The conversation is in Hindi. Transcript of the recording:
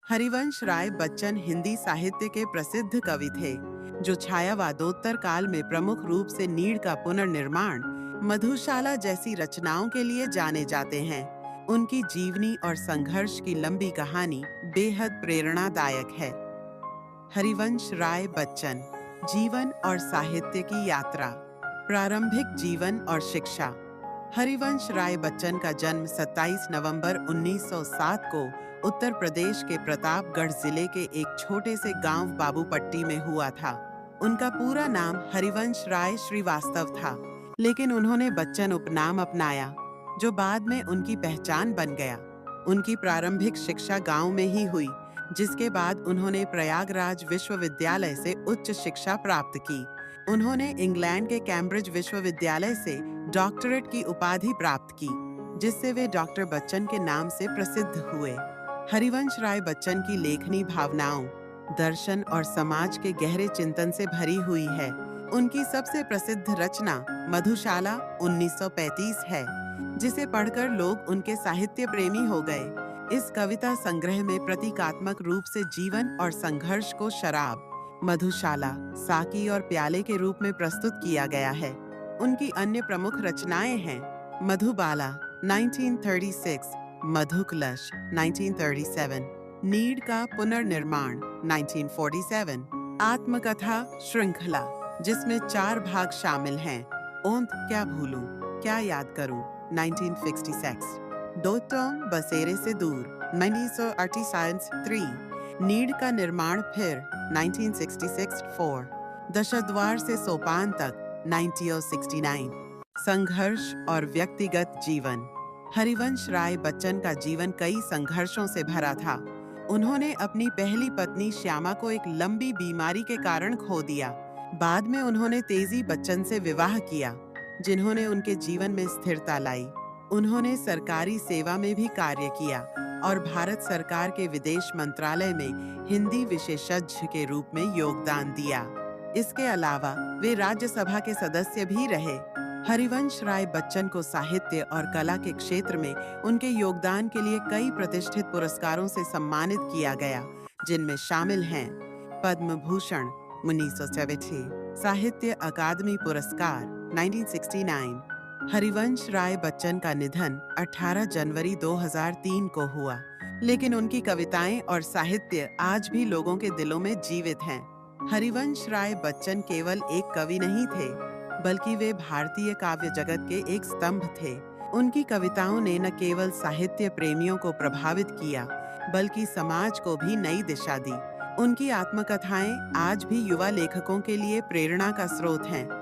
हरिवंश राय बच्चन हिंदी साहित्य के प्रसिद्ध कवि थे, जो छायावादोत्तर काल में प्रमुख रूप से नीड़ का पुनर्निर्माण, मधुशाला जैसी रचनाओं के लिए जाने जाते हैं। उनकी जीवनी और संघर्ष की लंबी कहानी बेहद प्रेरणादायक है। हरिवंश राय बच्चन, जीवन और साहित्य की यात्रा। प्रारंभिक जीवन और शिक्षा। हरिवंश राय बच्चन का जन्म 27 नवंबर 1907 को उत्तर प्रदेश के प्रतापगढ़ जिले के एक छोटे से गांव बाबूपट्टी में हुआ था। उनका पूरा नाम हरिवंश राय श्रीवास्तव था, लेकिन उन्होंने बच्चन उपनाम अपनाया, जो बाद में उनकी पहचान बन गया। उनकी प्रारंभिक शिक्षा गांव में ही हुई, जिसके बाद उन्होंने प्रयागराज विश्वविद्यालय से उच्च शिक्षा प्राप्त की। उन्होंने इंग्लैंड के कैम्ब्रिज विश्वविद्यालय से डॉक्टरेट की उपाधि प्राप्त की, जिससे वे डॉक्टर बच्चन के नाम से प्रसिद्ध हुए। हरिवंश राय बच्चन की लेखनी भावनाओं, दर्शन और समाज के गहरे चिंतन से भरी हुई है। उनकी सबसे प्रसिद्ध रचना मधुशाला 1935 है, जिसे पढ़कर लोग उनके साहित्य प्रेमी हो गए। इस कविता संग्रह में प्रतीकात्मक रूप से जीवन और संघर्ष को शराब, मधुशाला, साकी और प्याले के रूप में प्रस्तुत किया गया है। उनकी अन्य प्रमुख रचनाएं हैं मधुबाला 1936, मधुकलश 1937, नीड़ का पुनर्निर्माण 1947, आत्मकथा श्रृंखला, जिसमें 4 भाग शामिल हैं, ओंत क्या भूलूं, क्या याद करूं 1966, दो टर्म बसेरे से दूर 1936, नीड़ का निर्माण फिर 1966-4, दशद्वार से सोपान तक 1969, संघर्ष और व्यक्तिगत जीवन। हरिवंश राय बच्चन का जीवन कई संघर्षों से भरा था। उन्होंने अपनी पहली पत्नी श्यामा को एक लंबी बीमारी के कारण खो दिया। बाद में उन्होंने तेजी बच्चन से विवाह किया, जिन्होंने उनके जीवन में स्थिरता लाई। उन्होंने सरकारी सेवा में भी कार्य किया और भारत सरकार के विदेश मंत्रालय में हिंदी विशेषज्ञ के रूप में योगदान दिया। इसके अलावा वे राज्यसभा के सदस्य भी रहे। हरिवंश राय बच्चन को साहित्य और कला के क्षेत्र में उनके योगदान के लिए कई प्रतिष्ठित पुरस्कारों से सम्मानित किया गया, जिनमें शामिल हैं पद्म भूषण 1970, साहित्य अकादमी पुरस्कार 1969। हरिवंश राय बच्चन का निधन 18 जनवरी 2003 को हुआ, लेकिन उनकी कविताएं और साहित्य आज भी लोगों के दिलों में जीवित हैं। हरिवंश राय बच्चन केवल एक कवि नहीं थे, बल्कि वे भारतीय काव्य जगत के एक स्तंभ थे। उनकी कविताओं ने न केवल साहित्य प्रेमियों को प्रभावित किया, बल्कि समाज को भी नई दिशा दी। उनकी आत्मकथाएं आज भी युवा लेखकों के लिए प्रेरणा का स्रोत हैं।